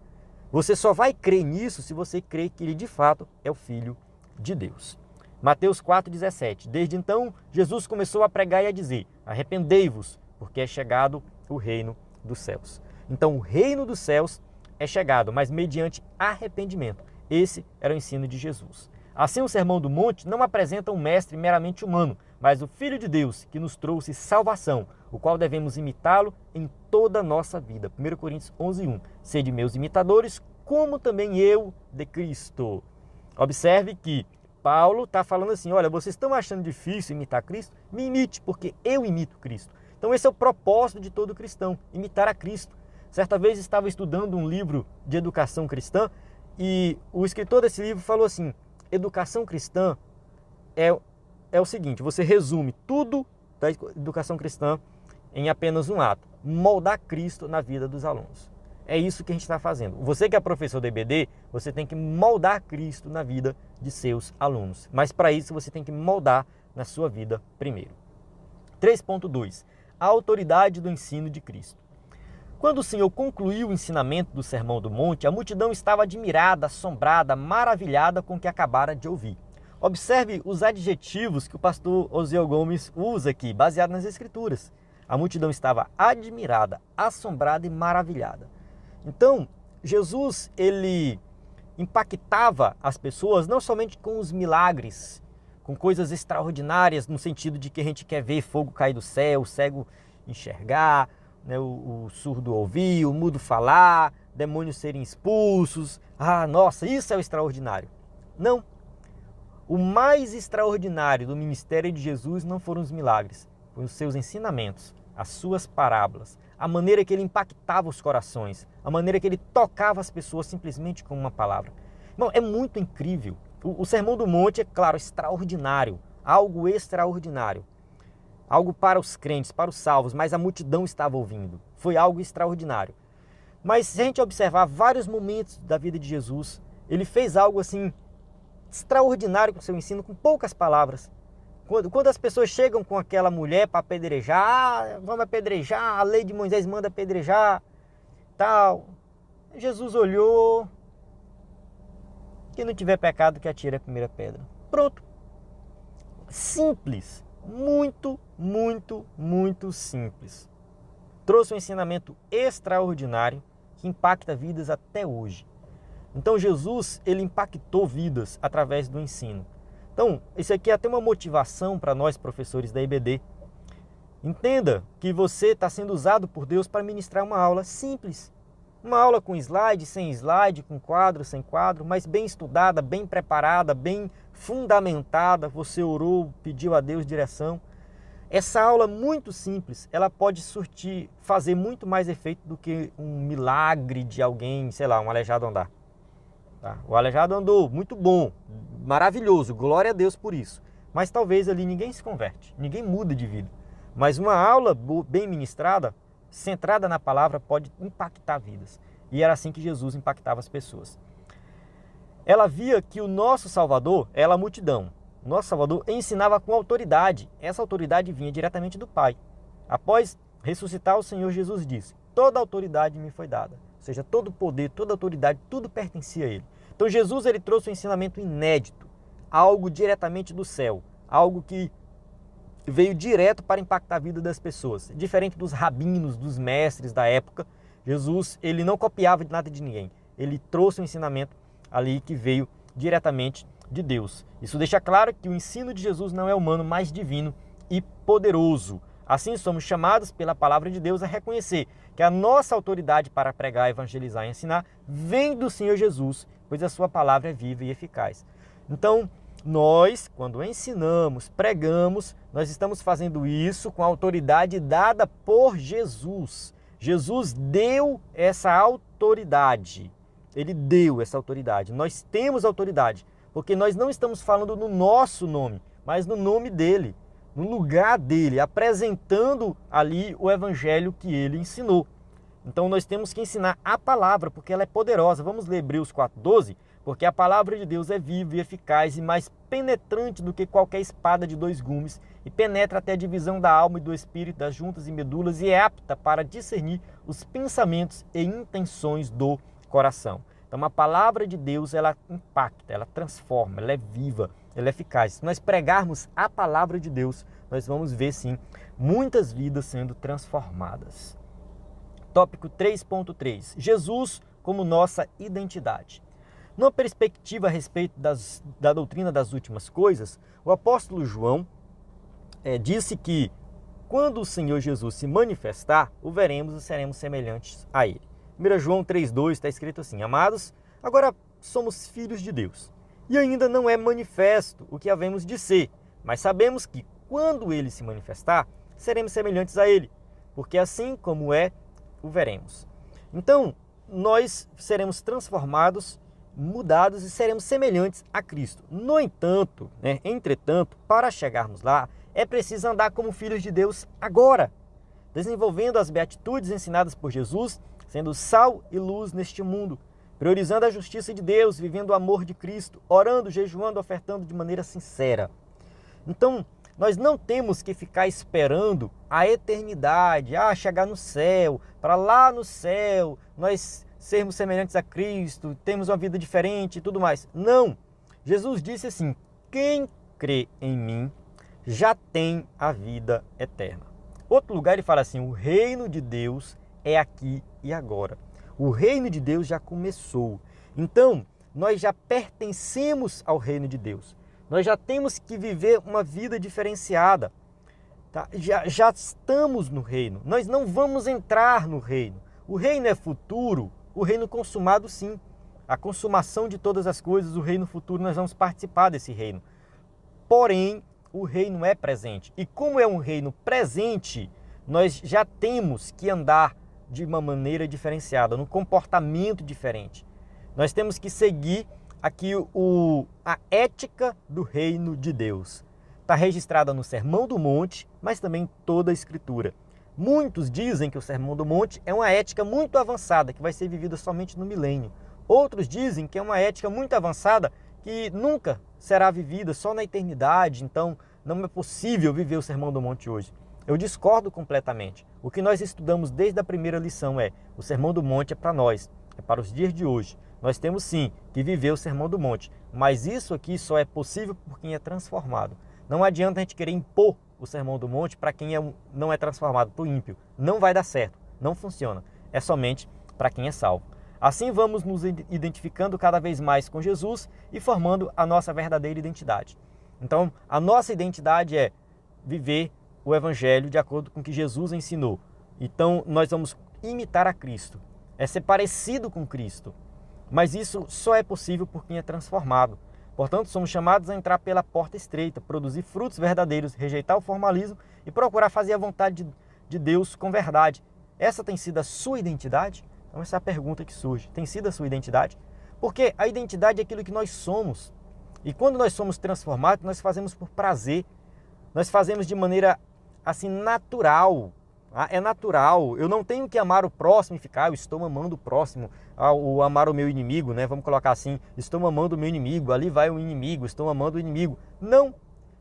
Você só vai crer nisso se você crer que ele de fato é o Filho de Deus. Mateus 4,17. Desde então, Jesus começou a pregar e a dizer, arrependei-vos, porque é chegado o reino dos céus. Então, o reino dos céus é chegado, mas mediante arrependimento. Esse era o ensino de Jesus. Assim, o Sermão do Monte não apresenta um mestre meramente humano, mas o Filho de Deus, que nos trouxe salvação, o qual devemos imitá-lo em toda a nossa vida. 1 Coríntios 11:1. Sede meus imitadores, como também eu de Cristo. Observe que Paulo está falando assim, olha, vocês estão achando difícil imitar Cristo? Me imite, porque eu imito Cristo. Então esse é o propósito de todo cristão, imitar a Cristo. Certa vez estava estudando um livro de educação cristã e o escritor desse livro falou assim, educação cristã é o seguinte, você resume tudo da educação cristã em apenas um ato, moldar Cristo na vida dos alunos. É isso que a gente está fazendo. Você que é professor de EBD, você tem que moldar Cristo na vida de seus alunos. Mas para isso você tem que moldar na sua vida primeiro. 3.2. A autoridade do ensino de Cristo. Quando o Senhor concluiu o ensinamento do Sermão do Monte, a multidão estava admirada, assombrada, maravilhada com o que acabara de ouvir. Observe os adjetivos que o pastor Osiel Gomes usa aqui, baseado nas Escrituras. A multidão estava admirada, assombrada e maravilhada. Então, Jesus, ele impactava as pessoas não somente com os milagres, com coisas extraordinárias, no sentido de que a gente quer ver fogo cair do céu, o cego enxergar, né, o surdo ouvir, o mudo falar, demônios serem expulsos. Nossa, isso é o extraordinário. Não. O mais extraordinário do ministério de Jesus não foram os milagres, foram os seus ensinamentos, as suas parábolas, a maneira que ele impactava os corações, a maneira que ele tocava as pessoas simplesmente com uma palavra. Não, é muito incrível. O Sermão do Monte é, claro, extraordinário, algo extraordinário. Algo para os crentes, para os salvos, mas a multidão estava ouvindo. Foi algo extraordinário. Mas se a gente observar vários momentos da vida de Jesus, ele fez algo assim extraordinário com o seu ensino, com poucas palavras. Quando as pessoas chegam com aquela mulher para apedrejar, vamos apedrejar, a lei de Moisés manda apedrejar, tal. Jesus olhou, quem não tiver pecado que atire a primeira pedra. Pronto. Simples, muito, muito, muito simples. Trouxe um ensinamento extraordinário que impacta vidas até hoje. Então Jesus, ele impactou vidas através do ensino. Então, isso aqui é até uma motivação para nós, professores da IBD. Entenda que você está sendo usado por Deus para ministrar uma aula simples. Uma aula com slide, sem slide, com quadro, sem quadro, mas bem estudada, bem preparada, bem fundamentada. Você orou, pediu a Deus direção. Essa aula muito simples, ela pode fazer muito mais efeito do que um milagre de alguém, sei lá, um aleijado andar. Tá? O aleijado andou, muito bom, maravilhoso, glória a Deus por isso. Mas talvez ali ninguém se converte, ninguém muda de vida. Mas uma aula bem ministrada, centrada na palavra, pode impactar vidas. E era assim que Jesus impactava as pessoas. Ela via que o nosso Salvador era a multidão. O nosso Salvador ensinava com autoridade. Essa autoridade vinha diretamente do Pai. Após ressuscitar, o Senhor Jesus disse: toda autoridade me foi dada. Ou seja, todo poder, toda autoridade, tudo pertencia a Ele. Então Jesus, ele trouxe um ensinamento inédito, algo diretamente do céu, algo que veio direto para impactar a vida das pessoas. Diferente dos rabinos, dos mestres da época, Jesus, ele não copiava de nada de ninguém. Ele trouxe um ensinamento ali que veio diretamente de Deus. Isso deixa claro que o ensino de Jesus não é humano, mas divino e poderoso. Assim, somos chamados pela palavra de Deus a reconhecer que a nossa autoridade para pregar, evangelizar e ensinar vem do Senhor Jesus, pois a sua palavra é viva e eficaz. Então, nós, quando ensinamos, pregamos, nós estamos fazendo isso com a autoridade dada por Jesus. Jesus deu essa autoridade. Ele deu essa autoridade. Nós temos autoridade, porque nós não estamos falando no nosso nome, mas no nome dele, no lugar dele, apresentando ali o evangelho que ele ensinou. Então nós temos que ensinar a palavra, porque ela é poderosa. Vamos ler Hebreus 4:12, porque a palavra de Deus é viva e eficaz e mais penetrante do que qualquer espada de 2 gumes e penetra até a divisão da alma e do espírito, das juntas e medulas e é apta para discernir os pensamentos e intenções do coração. Então a palavra de Deus, ela impacta, ela transforma, ela é viva, ela é eficaz. Se nós pregarmos a palavra de Deus, nós vamos ver sim muitas vidas sendo transformadas. Tópico 3.3. Jesus como nossa identidade. Numa perspectiva a respeito da doutrina das últimas coisas, o apóstolo João disse que quando o Senhor Jesus se manifestar, o veremos e seremos semelhantes a Ele. 1 João 3,2 está escrito assim: Amados, agora somos filhos de Deus, e ainda não é manifesto o que havemos de ser, mas sabemos que quando Ele se manifestar, seremos semelhantes a Ele, porque assim como é, o veremos. Então, nós seremos transformados, mudados e seremos semelhantes a Cristo. No entanto, entretanto, para chegarmos lá, é preciso andar como filhos de Deus agora, desenvolvendo as beatitudes ensinadas por Jesus, sendo sal e luz neste mundo, priorizando a justiça de Deus, vivendo o amor de Cristo, orando, jejuando, ofertando de maneira sincera. Então, nós não temos que ficar esperando a eternidade, chegar no céu, para lá no céu, nós sermos semelhantes a Cristo, temos uma vida diferente e tudo mais. Não! Jesus disse assim: quem crê em mim já tem a vida eterna. Outro lugar ele fala assim: o reino de Deus é aqui e agora. O reino de Deus já começou. Então, nós já pertencemos ao reino de Deus. Nós já temos que viver uma vida diferenciada. Tá? Já estamos no reino. Nós não vamos entrar no reino. O reino é futuro, o reino consumado sim. A consumação de todas as coisas, o reino futuro, nós vamos participar desse reino. Porém, o reino é presente. E como é um reino presente, nós já temos que andar de uma maneira diferenciada, num comportamento diferente. Nós temos que seguir aqui a ética do reino de Deus. Está registrada no Sermão do Monte, mas também em toda a Escritura. Muitos dizem que o Sermão do Monte é uma ética muito avançada, que vai ser vivida somente no milênio. Outros dizem que é uma ética muito avançada, que nunca será vivida, só na eternidade, então não é possível viver o Sermão do Monte hoje. Eu discordo completamente. O que nós estudamos desde a primeira lição o Sermão do Monte é para nós, é para os dias de hoje. Nós temos sim que viver o Sermão do Monte, mas isso aqui só é possível por quem é transformado. Não adianta a gente querer impor o Sermão do Monte para quem não é transformado, para o ímpio. Não vai dar certo, não funciona. É somente para quem é salvo. Assim vamos nos identificando cada vez mais com Jesus e formando a nossa verdadeira identidade. Então, a nossa identidade é viver o Evangelho de acordo com o que Jesus ensinou. Então, nós vamos imitar a Cristo, é ser parecido com Cristo. Mas isso só é possível por quem é transformado. Portanto, somos chamados a entrar pela porta estreita, produzir frutos verdadeiros, rejeitar o formalismo e procurar fazer a vontade de Deus com verdade. Essa tem sido a sua identidade? Então essa é a pergunta que surge. Tem sido a sua identidade? Porque a identidade é aquilo que nós somos. E quando nós somos transformados, nós fazemos por prazer. Nós fazemos de maneira assim natural. É natural. Eu não tenho que amar o próximo e ficar, eu estou amando o próximo, ou amar o meu inimigo, né? Vamos colocar assim, estou amando o meu inimigo, ali vai o inimigo, estou amando o inimigo. Não,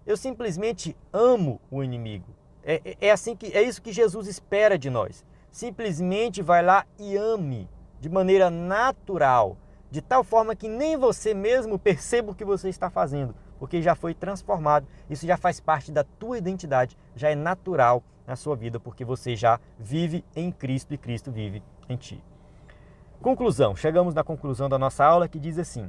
eu simplesmente amo o inimigo. É isso que Jesus espera de nós. Simplesmente vai lá e ame de maneira natural, de tal forma que nem você mesmo perceba o que você está fazendo, porque já foi transformado. Isso já faz parte da tua identidade, já é natural na sua vida, porque você já vive em Cristo e Cristo vive em ti. Conclusão, chegamos na conclusão da nossa aula que diz assim: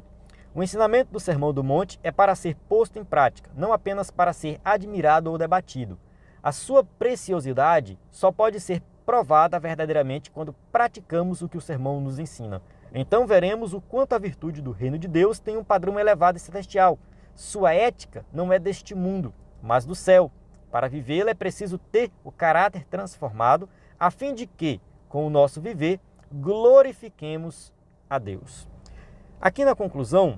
o ensinamento do Sermão do Monte é para ser posto em prática, não apenas para ser admirado ou debatido. A sua preciosidade só pode ser provada verdadeiramente quando praticamos o que o sermão nos ensina. Então veremos o quanto a virtude do reino de Deus tem um padrão elevado e celestial. Sua ética não é deste mundo, mas do céu. Para vivê-la é preciso ter o caráter transformado, a fim de que, com o nosso viver, glorifiquemos a Deus. Aqui na conclusão,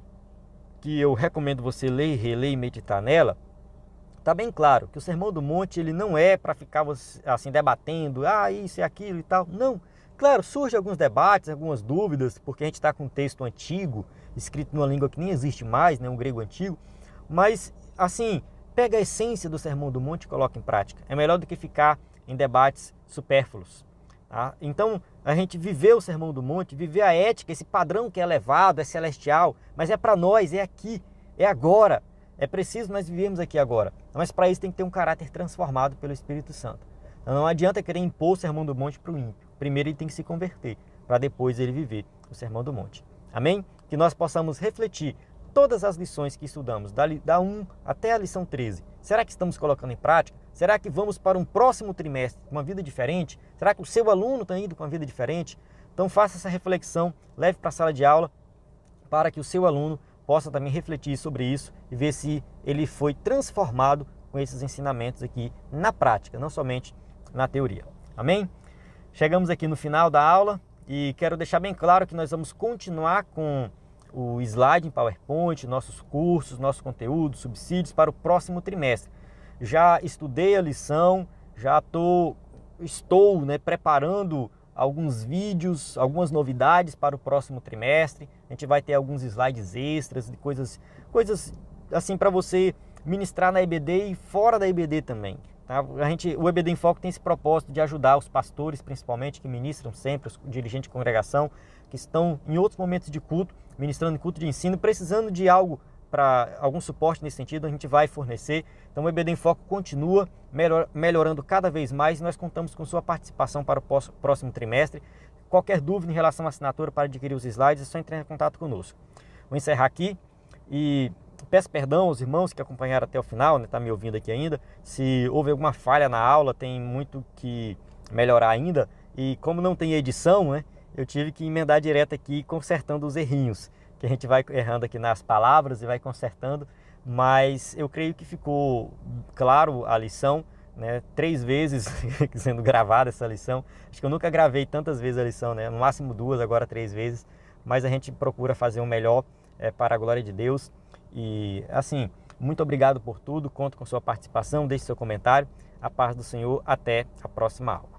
que eu recomendo você ler, reler e meditar nela, está bem claro que o Sermão do Monte ele não é para ficar assim debatendo, isso e aquilo e tal. Não. Claro, surgem alguns debates, algumas dúvidas, porque a gente está com um texto antigo, escrito numa língua que nem existe mais, né, um grego antigo. Mas, assim, pega a essência do Sermão do Monte e coloca em prática. É melhor do que ficar em debates supérfluos. Tá? Então, a gente viver o Sermão do Monte, viver a ética, esse padrão que é elevado, é celestial, mas é para nós, é aqui, é agora. É preciso nós vivermos aqui agora. Mas para isso tem que ter um caráter transformado pelo Espírito Santo. Então, não adianta querer impor o Sermão do Monte para o ímpio. Primeiro ele tem que se converter, para depois ele viver o Sermão do Monte. Amém? Que nós possamos refletir todas as lições que estudamos, da 1 até a lição 13. Será que estamos colocando em prática? Será que vamos para um próximo trimestre com uma vida diferente? Será que o seu aluno está indo com uma vida diferente? Então faça essa reflexão, leve para a sala de aula, para que o seu aluno possa também refletir sobre isso e ver se ele foi transformado com esses ensinamentos aqui na prática, não somente na teoria. Amém? Chegamos aqui no final da aula e quero deixar bem claro que nós vamos continuar com o slide em PowerPoint, nossos cursos, nosso conteúdo, subsídios para o próximo trimestre. Já estudei a lição, já estou preparando alguns vídeos, algumas novidades para o próximo trimestre. A gente vai ter alguns slides extras, de coisas assim para você ministrar na EBD e fora da EBD também. Tá? O EBD em Foco tem esse propósito de ajudar os pastores, principalmente, que ministram sempre, os dirigentes de congregação, que estão em outros momentos de culto, ministrando em culto de ensino, precisando de algo para algum suporte nesse sentido, a gente vai fornecer. Então o EBD em Foco continua melhorando cada vez mais e nós contamos com sua participação para o próximo trimestre. Qualquer dúvida em relação à assinatura para adquirir os slides, é só entrar em contato conosco. Vou encerrar aqui e peço perdão aos irmãos que acompanharam até o final, tá me ouvindo aqui ainda. Se houve alguma falha na aula, tem muito que melhorar ainda. E como não tem edição, eu tive que emendar direto aqui consertando os errinhos, que a gente vai errando aqui nas palavras e vai consertando, mas eu creio que ficou claro a lição, 3 vezes sendo gravada essa lição. Acho que eu nunca gravei tantas vezes a lição, no máximo 2, agora 3 vezes, mas a gente procura fazer o melhor para a glória de Deus. E assim, muito obrigado por tudo, conto com sua participação, deixe seu comentário. A paz do Senhor, até a próxima aula.